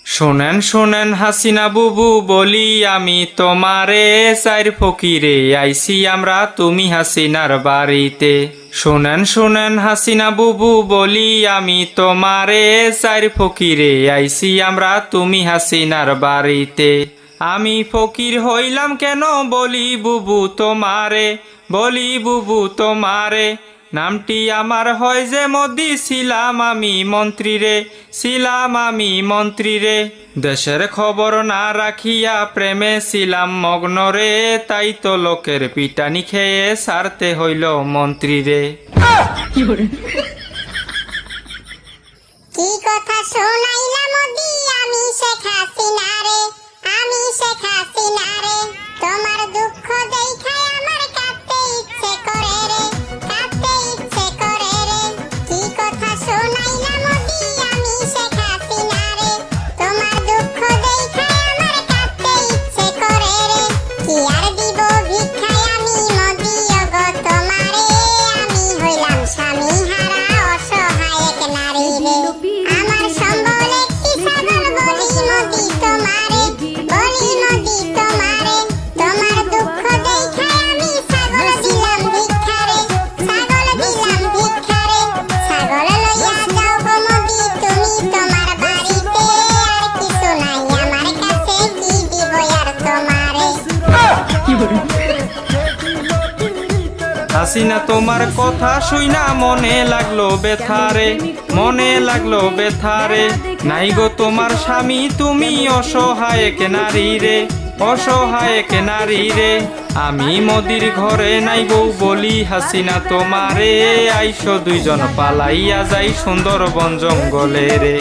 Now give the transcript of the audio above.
শোনেন শোনেন হাসিনা বুবু বলি আমি তোমারে চাইর ফকিরে আইছি আমরা তুমি হাসিনার বাড়িতে। শোনেন শোনেন হাসিনা বুবু বলি আমি তোমারে চাইর ফকিরে আইছি আমরা তুমি হাসিনার বাড়িতে। আমি ফকির হইলাম কেন বলি বুবু তোমারে, বলি বুবু তোমারে, নামটি আমার হয় যে মোদি, ছিলাম আমি মন্ত্রী রে, ছিলাম আমি মন্ত্রী রে। দেশের খবর না রাখিয়া প্রেমে ছিলাম মগ্ন রে, তাই তো লোকের পিটানি খেয়ে সারতে হইল মন্ত্রী রে। কি কথা শোনাইলা মোদি, আমি শেখ হাসিনা রে, আমি শেখ হাসিনা রে। তোমার দুঃখ দেখায় আমার কাঁদতে ইচ্ছে করে রে, কাঁদতে ইচ্ছে করে রে। কি কথা শোনাইলা মোদি, আমি শেখ হাসিনা রে, তোমার দুঃখ দেখায় আমার কাঁদতে ইচ্ছে করে রে। কি আর দিব ভিক্ষায় আমি মোদি ওগো তোমারে, আমি হইলাম স্বামী হারা অসহায় এক নারী রে। আমার সম্বল একটি ছাগল বলি মোদি তোমারে, বলি মোদি তোমারে। তোমার দুঃখ দেখায় আমি ছাগল দিলাম ভিক্ষারে, ছাগল দিলাম ভিক্ষারে। ছাগল লইয়া যাও গো মোদি তুমি তোমার বাড়িতে, আর কিছু নাই আমার কাছে, কি দিব আর তোমারে। হাসিনা তোমার কথা শুইনা মনে লাগলো বেথারে, মনে লাগলো বেথারে। নাই গো তোমার স্বামী তুমি অসহায় এক নারী রে, অসহায় এক নারী রে। আমি মোদির ঘরে নাই বউ বলি হাসিনা তোমারে, আইসো দুইজন পালাইয়া যাই সুন্দরবন জঙ্গলে রে।